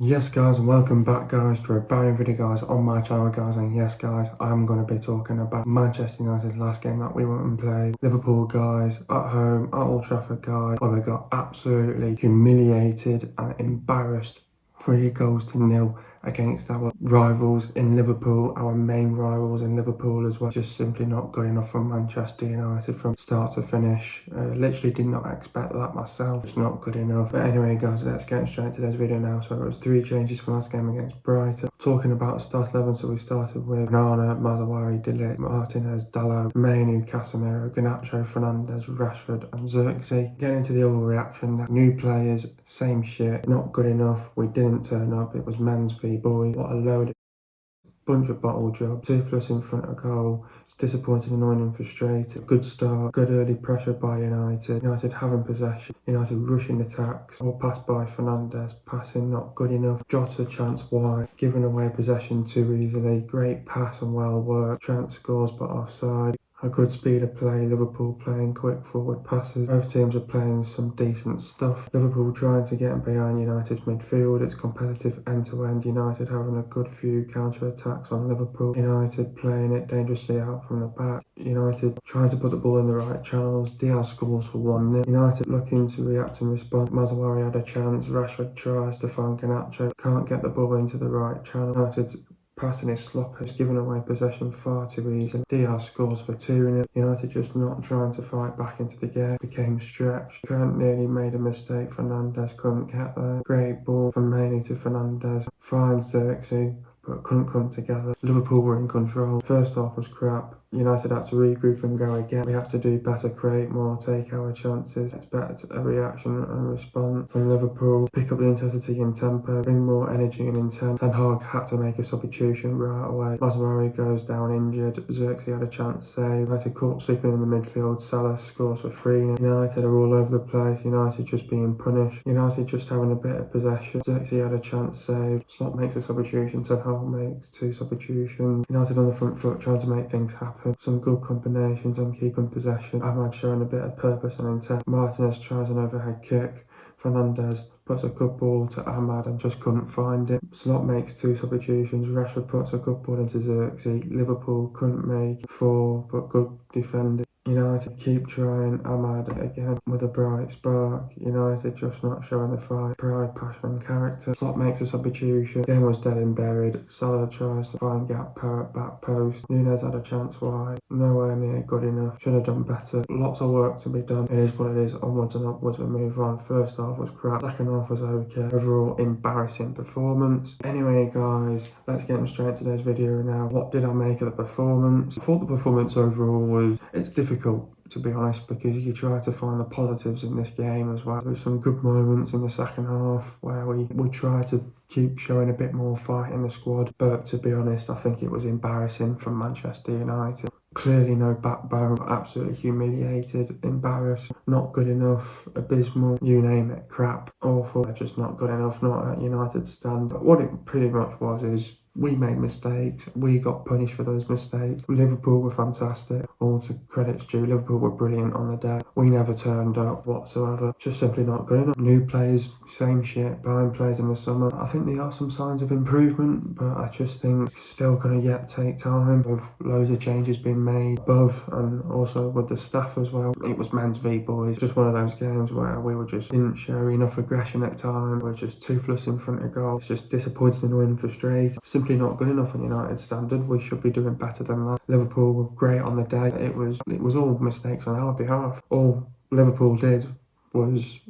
Yes guys, and welcome back guys to a brand new video guys on my channel guys. And yes guys, I'm going to be talking about Manchester United's last game that we went and played. Liverpool guys at home at Old Trafford guys, where we got absolutely humiliated and embarrassed 3 goals to 0 against our rivals in Liverpool, our main rivals in Liverpool as well. Just simply not good enough from Manchester United from start to finish. Literally did not expect that myself. It's not good enough. But anyway guys, let's get straight into today's video now. So it was 3 changes from last game against Brighton. Talking about start 11, so we started with Nana, Mazzawari, Dele, Martinez, Dalot, Mainu, Casemiro, Garnacho, Fernandes, Rashford and Xerxes. Getting into the overreaction, new players, same shit, not good enough. We didn't turn up. It was men's v boys. What a load. Bunch of bottle jobs, toothless in front of goal. It's disappointing, annoying and frustrating. Good start, good early pressure by United. United having possession, United rushing attacks. All passed by Fernandes, passing not good enough. Jota chance wide, giving away possession too easily. Great pass and well worked. Trent scores but offside. A good speed of play, Liverpool playing quick forward passes. Both teams are playing some decent stuff. Liverpool trying to get behind United's midfield. It's competitive end to end. United having a good few counter attacks on Liverpool. United playing it dangerously out from the back. United trying to put the ball in the right channels. Diaz scores for 1-0. United looking to react and respond. Mazzawari had a chance. Rashford tries to find Garnacho. Can't get the ball into the right channel. United's passing is sloppy, has given away possession far too easily. Diaz scores for 2-0. United just not trying to fight back into the game. Became stretched. Trent nearly made a mistake. Fernandes couldn't get there. Great ball from Mainu to Fernandes. Finds Xerxes, but couldn't come together. Liverpool were in control. First half was crap. United had to regroup and go again. We have to do better, create more, take our chances, expect a reaction and response from Liverpool. Pick up the intensity and tempo, bring more energy and intent. Ten Hag had to make a substitution right away. Mazzawari goes down injured. Xerxes had a chance save. United caught sleeping in the midfield. Salah scores for 3-0. United are all over the place. United just being punished. United just having a bit of possession. Xerxes had a chance save. Slot makes a substitution. Ten Hag makes 2 substitutions. United on the front foot trying to make things happen. Some good combinations and keeping possession. Ahmad showing a bit of purpose and intent. Martinez tries an overhead kick. Fernandes puts a good ball to Ahmad and just couldn't find it. Slot makes 2 substitutions. Rashford puts a good ball into Xerxes. Liverpool couldn't make 4, but good defending. United keep trying. Ahmad again with a bright spark. United just not showing the fight, pride, passion and character. Slot makes a substitution. Game was dead and buried. Salah tries to find gap back post. Nunes had a chance wide. Nowhere near good enough. Should have done better. Lots of work to be done. It is what it is. Onwards and upwards we move on. First half was crap. Second half was okay. Overall embarrassing performance. Anyway guys, let's get straight into today's video now. What did I make of the performance? I thought the performance overall was, it's difficult to be honest, because you try to find the positives in this game as well. There's some good moments in the second half where we try to keep showing a bit more fight in the squad, but to be honest, I think it was embarrassing from Manchester United. Clearly no backbone, absolutely humiliated, embarrassed, not good enough, abysmal, you name it, crap, awful, just not good enough, not at United standard. What it pretty much was is we made mistakes, we got punished for those mistakes. Liverpool were fantastic, all to credits due, Liverpool were brilliant on the day. We never turned up whatsoever, just simply not good enough. New players, same shit, buying players in the summer. I think there are some signs of improvement, but I just think it's still gonna yet take time, with loads of changes being made above and also with the staff as well. It was men's v boys, just one of those games where we were just didn't show enough aggression at times. We're just toothless in front of goal. It's just disappointing, annoying and frustrating. Simply not good enough on United standard. We should be doing better than that. Liverpool were great on the day. It was all mistakes on our behalf. All Liverpool did was,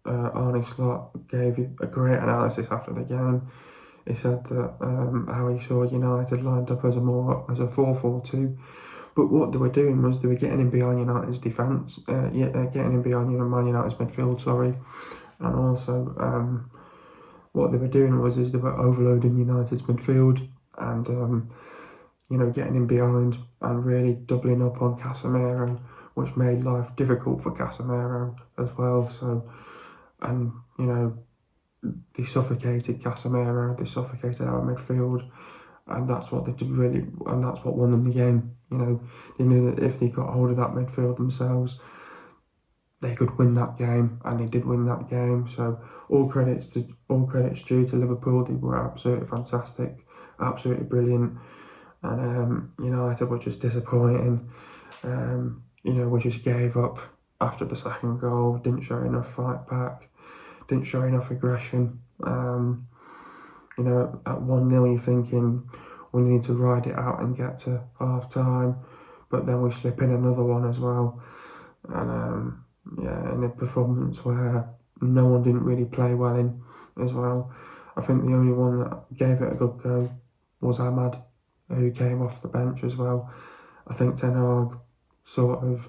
Arne Slot gave a great analysis after the game. He said that how he saw United lined up as a 4-4-2, but what they were doing was they were getting in behind United's defence, getting in behind Man United's midfield, sorry, and also what they were doing was they were overloading United's midfield and getting in behind and really doubling up on Casemiro, which made life difficult for Casemiro as well. So, and they suffocated Casemiro, they suffocated our midfield, and that's what they did really, and that's what won them the game. They knew that if they got hold of that midfield themselves, they could win that game, and they did win that game. So all credits due to Liverpool. They were absolutely fantastic, absolutely brilliant. And United were just disappointing. We just gave up after the second goal. Didn't show enough fight back. Didn't show enough aggression. At 1-0, you're thinking we need to ride it out and get to half time, but then we slip in another one as well. And in a performance where no one didn't really play well in as well. I think the only one that gave it a good go was Ahmad, who came off the bench as well. I think Ten Hag sort of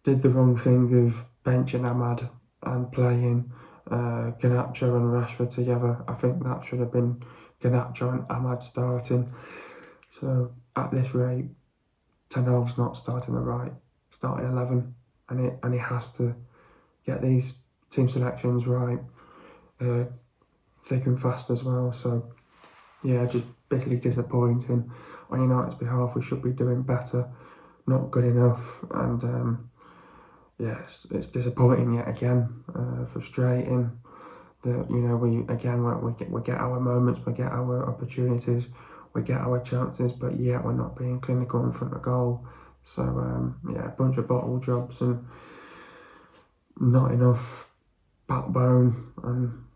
did the wrong thing of benching Ahmad and playing Garnacho and Rashford together. I think that should have been Garnacho and Ahmad starting. So at this rate, Ten Hag's not starting the right starting 11, and he has to get these team selections right, thick and fast as well. So yeah, just bitterly disappointing. On United's behalf, we should be doing better, not good enough, and it's disappointing yet again, frustrating that we get our moments, we get our opportunities, we get our chances, but yet we're not being clinical in front of goal. So a bunch of bottle jobs and not enough backbone, and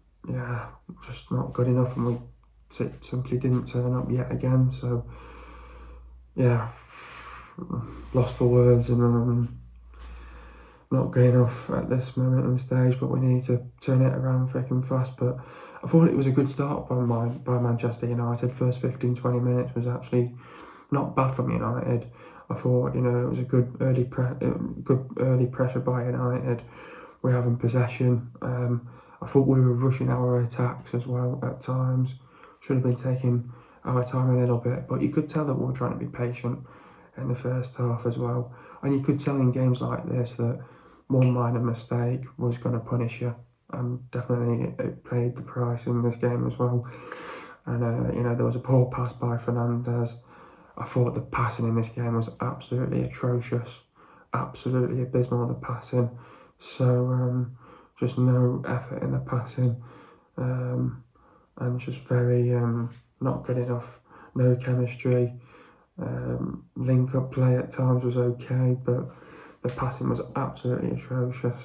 just not good enough, and we simply didn't turn up yet again. So lost for words, and not good enough at this moment in stage, but we need to turn it around thick and fast. But I thought it was a good start by Manchester United. First 15-20 minutes was actually not bad from United. I thought it was a good early pressure by United. We're having possession. I thought we were rushing our attacks as well at times. Should have been taking our time a little bit, but you could tell that we were trying to be patient in the first half as well. And you could tell in games like this that one minor mistake was going to punish you, and definitely it paid the price in this game as well. And there was a poor pass by Fernandes. I thought the passing in this game was absolutely atrocious, absolutely abysmal, the passing. So just no effort in the passing, and just very not good enough, no chemistry. Link-up play at times was okay, but the passing was absolutely atrocious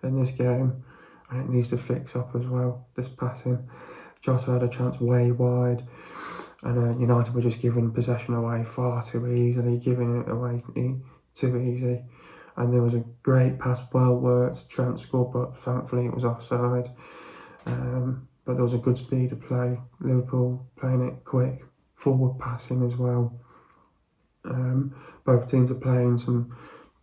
in this game, and it needs to fix up as well, this passing. Jota had a chance way wide, and United were just giving possession away far too easily, giving it away too easy. And there was a great pass, well worked, Trent scored, but thankfully it was offside. But there was a good speed of play, Liverpool playing it quick, forward passing as well. Both teams are playing some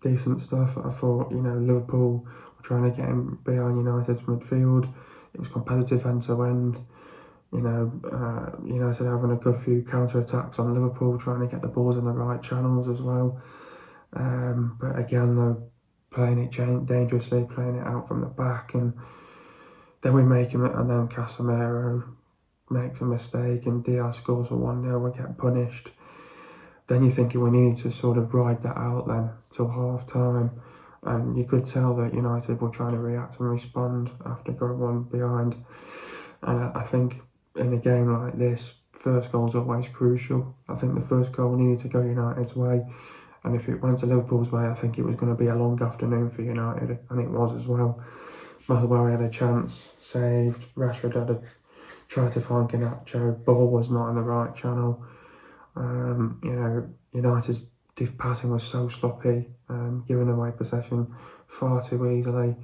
decent stuff. I thought, Liverpool were trying to get in behind United's midfield. It was competitive end to end. United having a good few counter-attacks on Liverpool, trying to get the balls in the right channels as well. But again, though, playing it dangerously, playing it out from the back, and then we make him, and then Casemiro makes a mistake, and Diaz scores for 1-0. We get punished. Then you're thinking we need to sort of ride that out then till half time, and you could tell that United were trying to react and respond after going one behind. And I think in a game like this, first goal is always crucial. I think the first goal needed to go United's way, and if it went to Liverpool's way, I think it was going to be a long afternoon for United, and it was as well. Maguire had a chance, saved. Rashford had tried to find Garnacho, ball was not in the right channel. United's passing was so sloppy, giving away possession far too easily.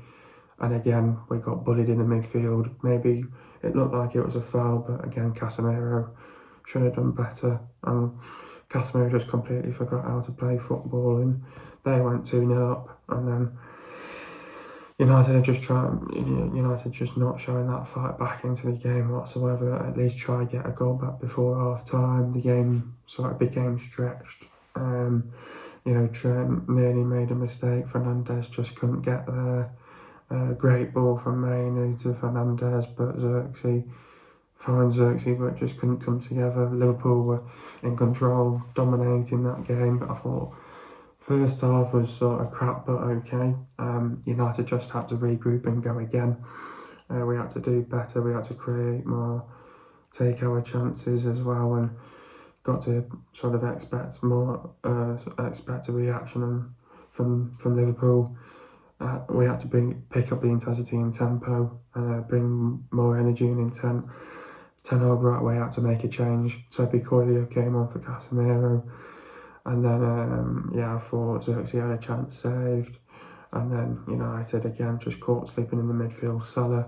And again, we got bullied in the midfield. Maybe it looked like it was a foul, but again, Casemiro should have done better. And Casemiro just completely forgot how to play football, and they went 2-0 up. And then United just not showing that fight back into the game whatsoever. At least try to get a goal back before half time. The game sort of became stretched. Trent nearly made a mistake. Fernandes just couldn't get there. Great ball from Mainu to Fernandes, but Xerxes finds Xerxes, but just couldn't come together. Liverpool were in control, dominating that game, but I thought First half was sort of crap but okay. United just had to regroup and go again. We had to do better, we had to create more, take our chances as well, and got to sort of expect a reaction from Liverpool. We had to pick up the intensity and tempo, bring more energy and intent. Ten Hag right away had to make a change. Toby Coylio came on for Casemiro, and then I thought Xerxes had a chance saved, and then United again just caught sleeping in the midfield. Salah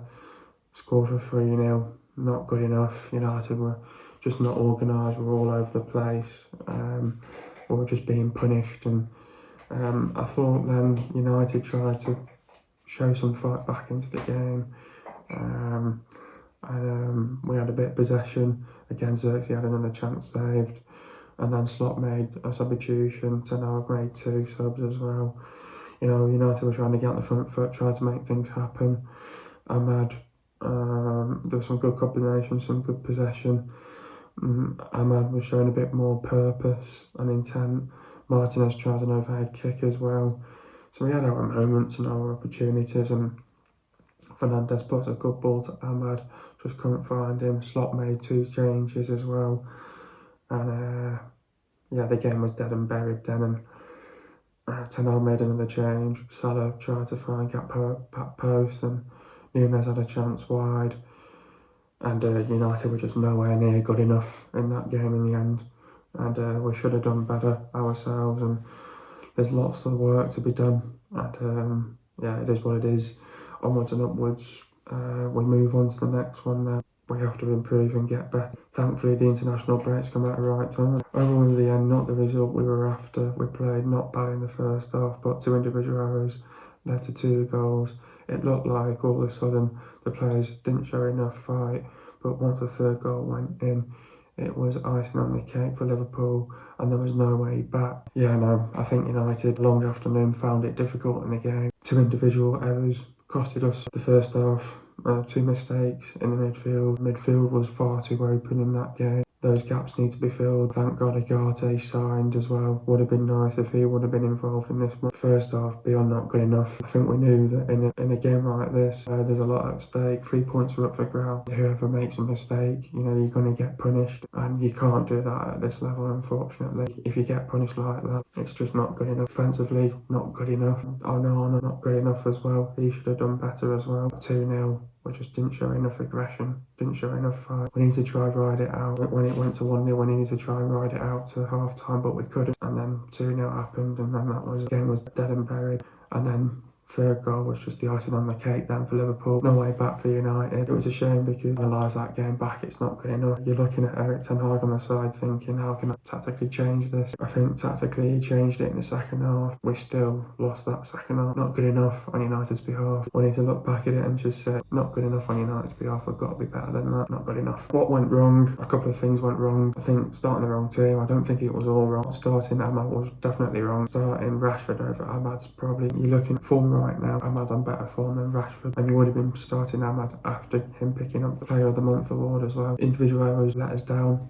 scored for 3-0, not good enough. United were just not organised, we were all over the place. We were just being punished, and I thought then United tried to show some fight back into the game. We had a bit of possession. Again, Xerxes had another chance saved, and then Slot made a substitution. Ten Hag made 2 subs as well. United were trying to get on the front foot, trying to make things happen. Ahmad, there was some good combinations, some good possession. Ahmad was showing a bit more purpose and intent. Martinez tried an overhead kick as well. So we had our moments and our opportunities, and Fernandes put a good ball to Ahmad, just couldn't find him. Slot made 2 changes as well, and the game was dead and buried then, and Ten Hag made another change. Salah tried to find gap post, and Nunes had a chance wide, and United were just nowhere near good enough in that game in the end, and we should have done better ourselves, and there's lots of work to be done, and it is what it is. Onwards and upwards. We move on to the next one now. We have to improve and get better. Thankfully, the international breaks come at the right time. Overall, in the end, not the result we were after. We played not bad in the first half, but 2 individual errors led to 2 goals. It looked like all of a sudden the players didn't show enough fight, but once the 3rd goal went in, it was icing on the cake for Liverpool, and there was no way back. I think United, long afternoon, found it difficult in the game. 2 individual errors costed us the first half. 2 mistakes in the midfield. Midfield was far too open in that game. Those gaps need to be filled. Thank God Agate signed as well. Would have been nice if he would have been involved in this one. First half, beyond not good enough. I think we knew that in a game like this, there's a lot at stake. 3 points are up for grabs. Whoever makes a mistake, you're going to get punished, and you can't do that at this level, unfortunately. If you get punished like that, it's just not good enough. Offensively, not good enough. Onana, not good enough as well. He should have done better as well. 2-0. We just didn't show enough aggression, didn't show enough fight. We need to try and ride it out. When it went to 1-0, we needed to try and ride it out to half time, but we couldn't. And then 2-0 happened, and then the game was dead and buried. And then 3rd goal was just the icing on the cake then for Liverpool. No way back for United. It was a shame because analyse that game back, it's not good enough. You're looking at Erik Ten Hag on the side thinking, how can I tactically change this? I think tactically he changed it in the second half. We still lost that second half. Not good enough on United's behalf. We need to look back at it and just say, not good enough on United's behalf. We've got to be better than that. Not good enough. What went wrong? A couple of things went wrong. I think starting the wrong team. I don't think it was all wrong. Starting Ahmad was definitely wrong. Starting Rashford over Ahmad's probably, you're looking at form right now. Ahmad's on better form than Rashford, and you would have been starting Ahmad after him picking up the Player of the Month award as well. Individual errors let us down,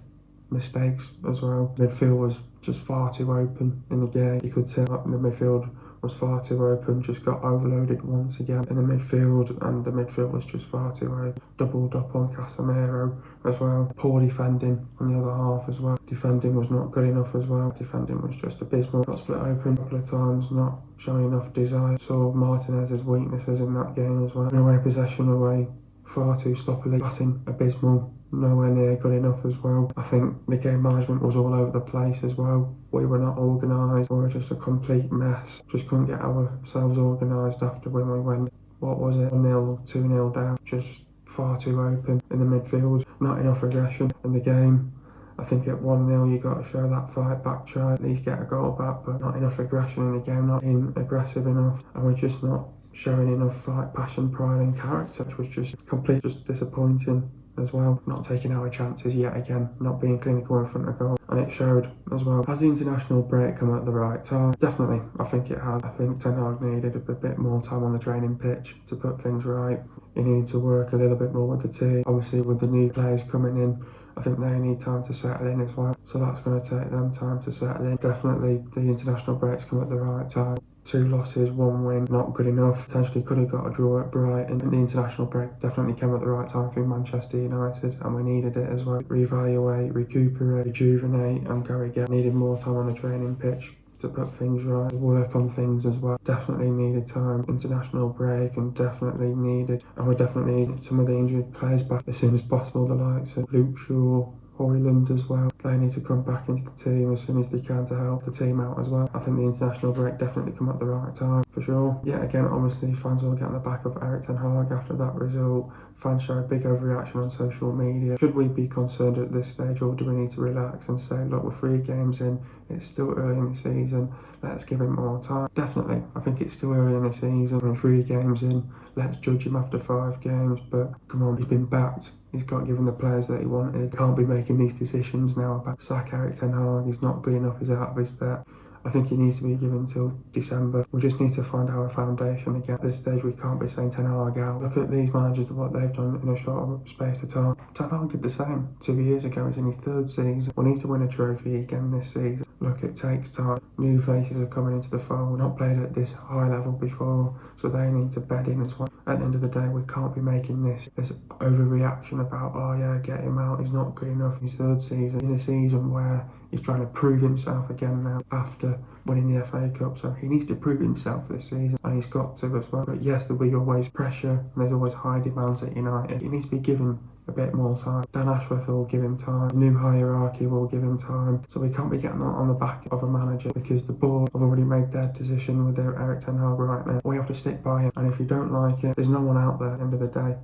mistakes as well. Midfield was just far too open in the game. You could tell the midfield was far too open, just got overloaded once again in the midfield, and the midfield was just far too open. Doubled up on Casemiro as well. Poor defending on the other half as well. Defending was not good enough as well. Defending was just abysmal. Got split open a couple of times, not showing enough desire. Saw Martinez's weaknesses in that game as well. Away possession away, far too sloppily. Batting abysmal. Nowhere near good enough as well. I think the game management was all over the place as well. We were not organised. We were just a complete mess. Just couldn't get ourselves organised after when we went, what was it, 1-0, 2-0 down. Just far too open in the midfield. Not enough aggression in the game. I think at 1-0 you got to show that fight back, try at least get a goal back, but not enough aggression in the game, not being aggressive enough, and we're just not showing enough fight, passion, pride and character, which was just disappointing as well. Not taking our chances yet again, not being clinical in front of goal, and it showed as well. Has the international break come at the right time? Definitely, I think it has. I think Ten Hag needed a bit more time on the training pitch to put things right. He needed to work a little bit more with the team. Obviously with the new players coming in, I think they need time to settle in as well. So that's going to take them time to settle in. Definitely the international breaks come at the right time. 2 losses, 1 win, not good enough. Potentially could have got a draw at Brighton. The international break definitely came at the right time for Manchester United, and we needed it as well. Reevaluate, recuperate, rejuvenate, and go again. Needed more time on the training pitch to put things right, work on things as well. Definitely needed time, international break, and definitely needed, and we definitely needed some of the injured players back as soon as possible. The likes of Luke Shaw, Hoyland as well. They need to come back into the team as soon as they can to help the team out as well. I think the international break definitely come at the right time, for sure. Yeah, again, obviously fans will get on the back of Erik ten Hag after that result. Fans show a big overreaction on social media. Should we be concerned at this stage, or do we need to relax and say, look, we're 3 games in, it's still early in the season, let's give him more time? Definitely, I think it's still early in the season, we're 3 games in, let's judge him after 5 games, but come on, he's been backed. He's got given the players that he wanted. Can't be making these decisions now about sack Erik ten Hag. He's not good enough, he's out of his depth. I think he needs to be given till December. We just need to find our foundation again. At this stage, we can't be saying ten Hag out. Look at these managers, what they've done in a short space of time. Ten Hag did the same 2 years ago. He's in his 3rd season. We need to win a trophy again this season. Look, it takes time. New faces are coming into the fold. Not played at this high level before, so they need to bed in as well. At the end of the day, we can't be making this overreaction about, oh yeah, get him out, he's not good enough. His 3rd season, in a season where he's trying to prove himself again now after winning the FA Cup, so he needs to prove himself this season, and he's got to as well. But yes, there'll be always pressure, and there's always high demands at United. He needs to be given a bit more time. Dan Ashworth will give him time. New hierarchy will give him time. So we can't be getting on the back of a manager because the board have already made their decision with their Erik ten Hag right now. We have to stick by him, and if you don't like it, there's no one out there at the end of the day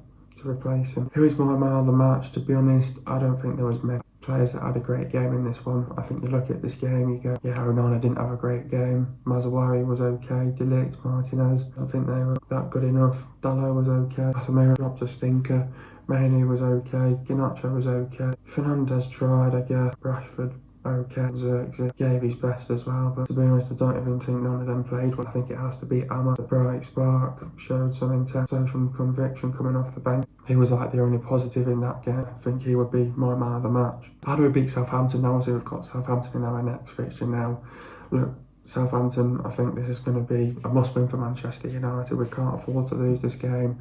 to replace him. Who is my man of the match? To be honest, I don't think there was many players that had a great game in this one. I think you look at this game, you go, yeah, Onana didn't have a great game. Mazawari was okay. De Ligt, Martinez, I don't think they were that good enough. Dalot was okay. Casemiro dropped a stinker. Mainu was okay. Garnacho was okay. Fernandes tried, I guess. Rashford, okay. Xerxes gave his best as well, but to be honest, I don't even think none of them played well. I think it has to be Amma. The bright spark showed some intent, showed some conviction coming off the bench. He was like the only positive in that game. I think he would be my man of the match. How do we beat Southampton now? Obviously, we've got Southampton in our next fixture now. Look, Southampton, I think this is going to be a must-win for Manchester United. We can't afford to lose this game.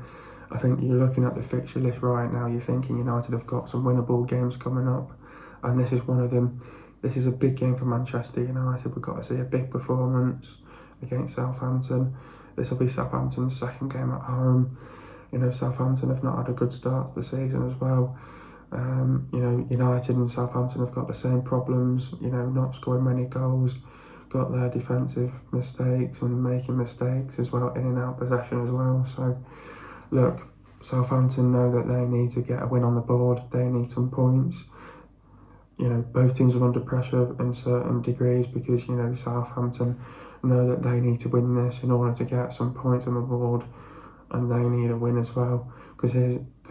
I think you're looking at the fixture list right now, you're thinking United have got some winnable games coming up, and this is one of them. This is a big game for Manchester United. We've got to see a big performance against Southampton. This will be Southampton's 2nd game at home. You know, Southampton have not had a good start to the season as well. You know, United and Southampton have got the same problems, you know, not scoring many goals, got their defensive mistakes and making mistakes as well, in and out possession as well. So, look, Southampton know that they need to get a win on the board. They need some points. You know, both teams are under pressure in certain degrees because, you know, Southampton know that they need to win this in order to get some points on the board, and they need a win as well because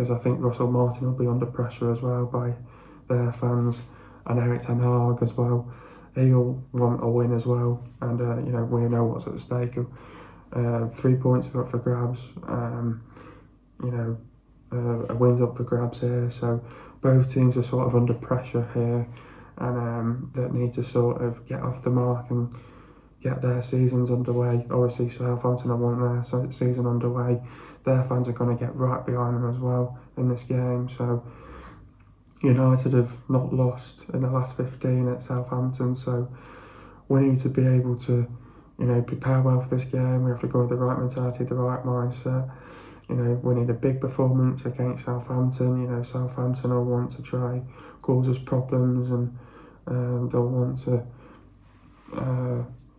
I think Russell Martin will be under pressure as well by their fans, and Erik ten Hag as well. He'll want a win as well, and you know, we know what's at stake. 3 points are up for grabs. You know, a win's up for grabs here, so both teams are sort of under pressure here, and that need to sort of get off the mark and get their seasons underway. Obviously, Southampton want their season underway. Their fans are going to get right behind them as well in this game. So United have not lost in the last 15 at Southampton, so we need to be able to, you know, prepare well for this game. We have to go with the right mentality, the right mindset. You know, we need a big performance against Southampton. You know, Southampton will want to try cause us problems, and they'll want to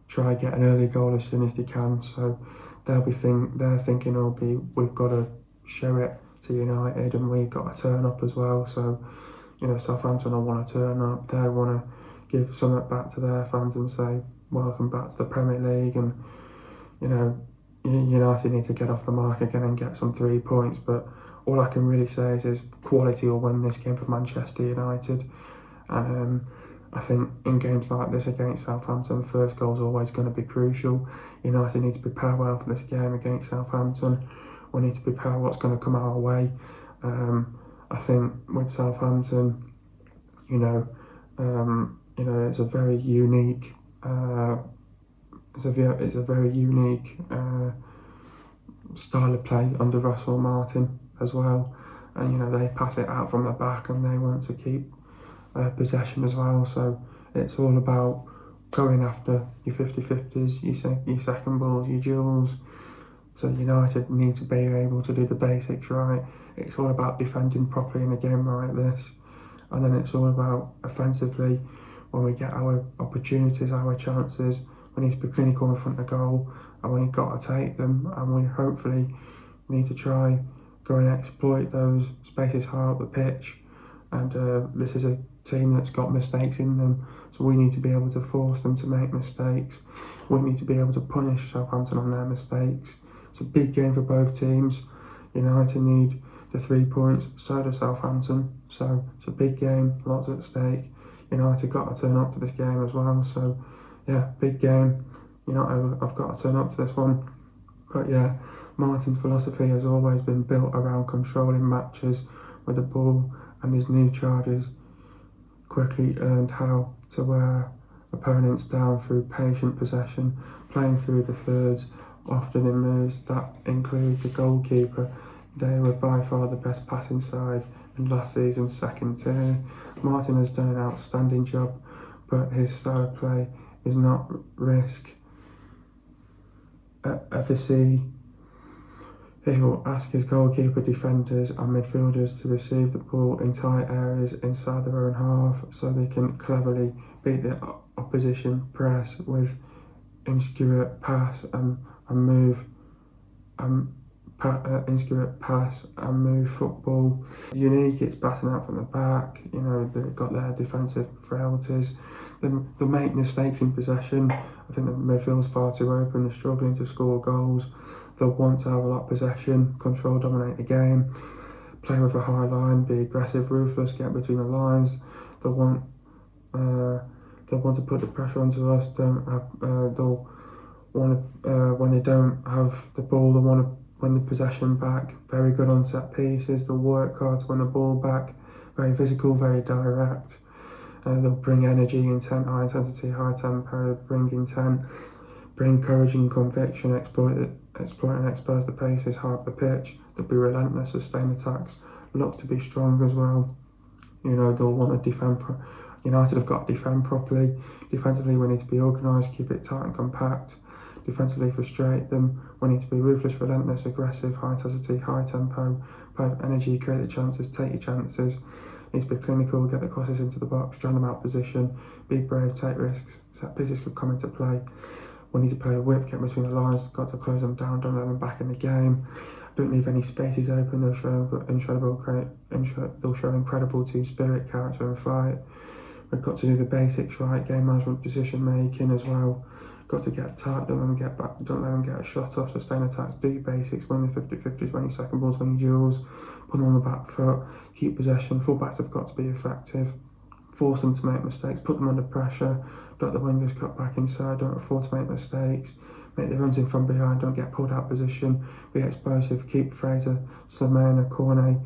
try get an early goal as soon as they can. So their thinking will be, we've got to show it to United, and we've got to turn up as well. So, you know, Southampton will want to turn up. They want to give something back to their fans and say, welcome back to the Premier League. And, you know, United need to get off the mark again and get some 3 points. But all I can really say is quality will win this game for Manchester United. And I think in games like this against Southampton, first goal is always going to be crucial. United need to prepare well for this game against Southampton. We need to prepare what's going to come our way. I think with Southampton, It's a very unique. It's a very unique style of play under Russell Martin as well, and they pass it out from the back and they want to keep possession as well. So it's all about going after your 50-50s, your second balls, your duels. So United need to be able to do the basics right. It's all about defending properly in a game like this, and then it's all about offensively. When we get our opportunities, our chances, we need to be clinical in front of goal, and we've got to take them, and we hopefully need to try go and exploit those spaces high up the pitch. And this is a team that's got mistakes in them, so we need to be able to force them to make mistakes. We need to be able to punish Southampton on their mistakes. It's a big game for both teams. United need the 3 points, so does Southampton. So it's a big game, lots at stake. United got to turn up to this game as well. So yeah, big game. I've got to turn up to this one. But yeah, Martin's philosophy has always been built around controlling matches with the ball, and his new charges quickly learned how to wear opponents down through patient possession, playing through the thirds, often in moves that include the goalkeeper. They were by far the best passing side in last season's second tier. Martin has done an outstanding job, but his style of play is not risk efficacy. He will ask his goalkeeper, defenders and midfielders to receive the ball in tight areas inside their own half, so they can cleverly beat the opposition press with inscrute pass and move football. Unique, it's batting out from the back. They've got their defensive frailties. They make mistakes in possession. I think the midfield's far too open. They're struggling to score goals. They'll want to have a lot of possession, control, dominate the game, play with a high line, be aggressive, ruthless, get between the lines. They'll want to put the pressure onto us. They'll want to, when they don't have the ball, they want to win the possession back. Very good on set pieces. They'll work hard to win the ball back. Very physical, very direct. They'll bring energy, intent, high intensity, high tempo, bring intent, bring courage and conviction, exploit and expose the paces high up the pitch. They'll be relentless, sustain attacks, look to be strong as well. They'll want to defend. United have got to defend properly. Defensively, we need to be organised, keep it tight and compact. Defensively, frustrate them. We need to be ruthless, relentless, aggressive, high intensity, high tempo, have energy, create the chances, take your chances. Need to be clinical, get the crosses into the box, drown them out of position, be brave, take risks. Set pieces could come into play. We need to play a whip, get between the lines, got to close them down, don't let them back in the game. Don't leave any spaces open. They'll show incredible team spirit, character and fight. We've got to do the basics right, game management, decision making as well. Got to get tight, don't let them get back, don't let them get a shot off, sustain attacks, do your basics, win your 50-50s, win your second balls, win your duels, put them on the back foot, keep possession. Fullbacks have got to be effective, force them to make mistakes, put them under pressure, don't let the wingers cut back inside, don't afford to make mistakes, make the runs in from behind, don't get pulled out of position, be explosive, keep Fraser, Semena, Cornet,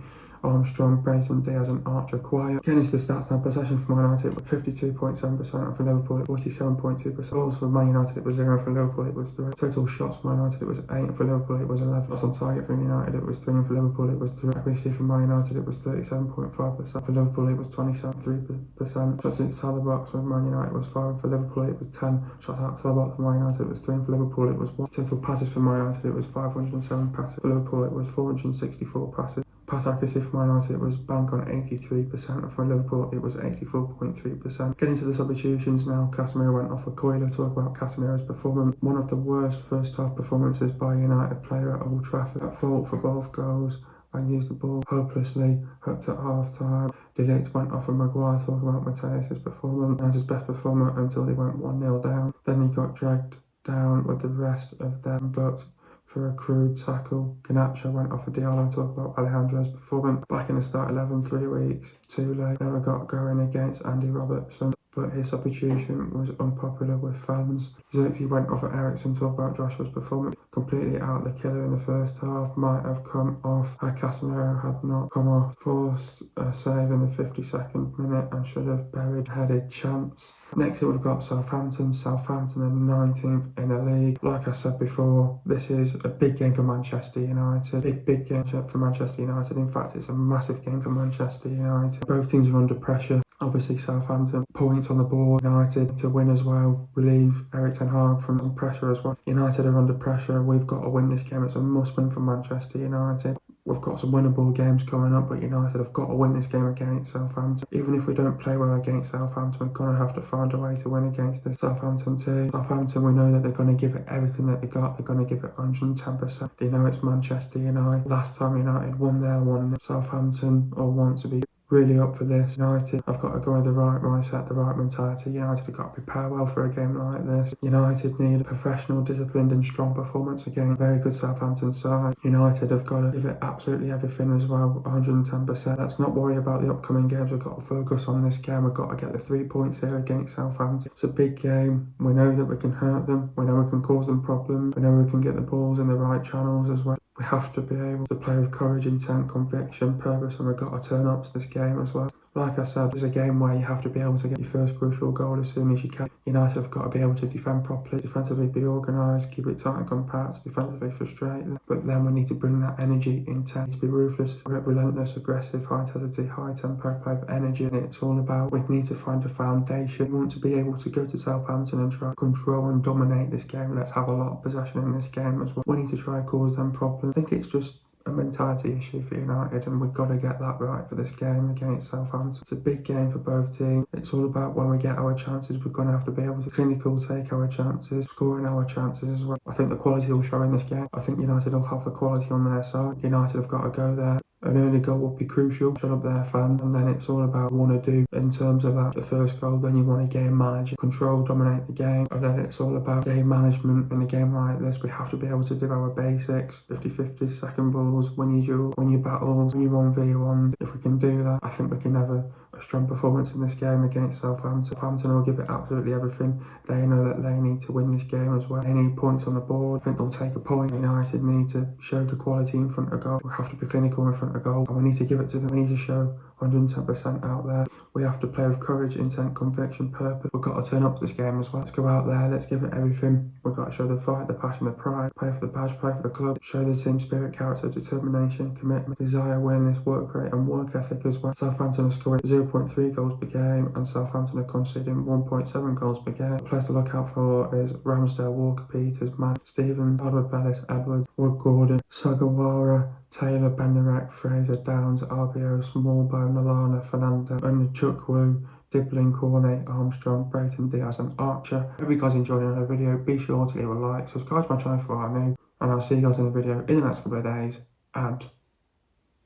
Armstrong, Brayton, Diaz and Archer quiet. Getting into the stats now, possession for Man United 52.7%, and for Liverpool 47.2%. Goals for Man United it was 0, for Liverpool it was 3. Total shots for Man United it was 8, and for Liverpool it was 11. Shots on target for United it was 3, and for Liverpool it was 3. Accuracy for Man United it was 37.5%, for Liverpool it was 27.3%. Shots inside the box for Man United was 5, and for Liverpool it was 10. Shots outside the box for Man United it was 3, and for Liverpool it was 1. Total passes for Man United it was 507 passes, for Liverpool it was 464 passes. Pass accuracy for Man United it was bang on 83%, and for Liverpool it was 84.3%. Getting to the substitutions now, Casemiro went off for Coyle. Talk about Casemiro's performance. One of the worst first half performances by a United player at Old Trafford. At fault for both goals and used the ball hopelessly, hooked at half time. De Ligt went off for Maguire. Talk about Mateus' performance as his best performer until they went 1-0 down. Then he got dragged down with the rest of them, but for a crude tackle. Garnacho went off for Diallo. Talk about Alejandro's performance. Back in the start 11, 3 weeks too late. Never got going against Andy Robertson. but his substitution was unpopular with fans. Xerxes went off at Ericsson, talk about Joshua's performance. Completely out the killer in the first half, might have come off had Casemiro had not come off. Forced a save in the 52nd minute and should have buried headed chance. Next up we've got Southampton. Southampton are 19th in the league. Like I said before, this is a big game for Manchester United. Big game for Manchester United. In fact, it's a massive game for Manchester United. Both teams are under pressure. Obviously Southampton points on the board. United to win as well, relieve Erik ten Hag from some pressure as well. United are under pressure. We've got to win this game. It's a must win for Manchester United. We've got some winnable games coming up, but United have got to win this game against Southampton. Even if we don't play well against Southampton, we're going to have to find a way to win against the Southampton team. Southampton, we know that they're going to give it everything that they got. They're going to give it 110%. They know it's Manchester United. Last time United won their one, Southampton all want to be really up for this. United have got to go with the right mindset, the right mentality. United have got to prepare well for a game like this. United need a professional, disciplined and strong performance against a very good Southampton side. United have got to give it absolutely everything as well, 110%. Let's not worry about the upcoming games. We've got to focus on this game. We've got to get the 3 points here against Southampton. It's a big game. We know that we can hurt them. We know we can cause them problems. We know we can get the balls in the right channels as well. We have to be able to play with courage, intent, conviction, purpose, and we've got to turn up to this game as well. Like I said, it's a game where you have to be able to get your first crucial goal as soon as you can. United have got to be able to defend properly, defensively be organised, keep it tight and compact, defensively frustrated. But then we need to bring that energy, intent, to be ruthless, relentless, aggressive, high intensity, high tempo, play with energy. And it's all about, we need to find a foundation. We want to be able to go to Southampton and try to control and dominate this game. Let's have a lot of possession in this game as well. We need to try and cause them problems. I think it's just a mentality issue for United, and we've got to get that right for this game against Southampton. It's a big game for both teams. It's all about when we get our chances, we're going to have to be able to clinical take our chances, scoring our chances as well. I think the quality will show in this game. I think United will have the quality on their side. United have got to go there. An early goal will be crucial, shut up their fans, and then it's all about what you want to do in terms of that. The first goal, then you want to game manage, control, dominate the game, and then it's all about game management. In a game like this, we have to be able to do our basics, 50-50, second balls, when you duel, when you battle, when you 1v1. If we can do that, I think we can have a strong performance in this game against Southampton. Southampton will give it absolutely everything. They know that they need to win this game as well. They need points on the board. I think they'll take a point. United need to show the quality in front of goal. We have to be clinical in front of goal, and we need to give it to them. We need to show 110% out there. We have to play with courage, intent, conviction, purpose. We've got to turn up to this game as well. Let's go out there, let's give it everything. We've got to show the fight, the passion, the pride, play for the badge, play for the club, show the team spirit, character, determination, commitment, desire, awareness, work rate and work ethic as well. Southampton are scoring 0.3 goals per game and Southampton are conceding 1.7 goals per game. The players to look out for is Ramsdale, Walker, Peters, Matt, Stevens, Edward Bellis, Edwards, Wood Gordon, Sugawara, Taylor, Benderek, Fraser, Downs, RBO, Smallbone, Milana, Fernando, and Chukwu, Dibbling, Cornet, Armstrong, Brayton, Diaz and Archer. Hope you guys enjoyed another video. Be sure to leave a like, subscribe to my channel if you are new, and I'll see you guys in the video in the next couple of days, and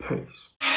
peace.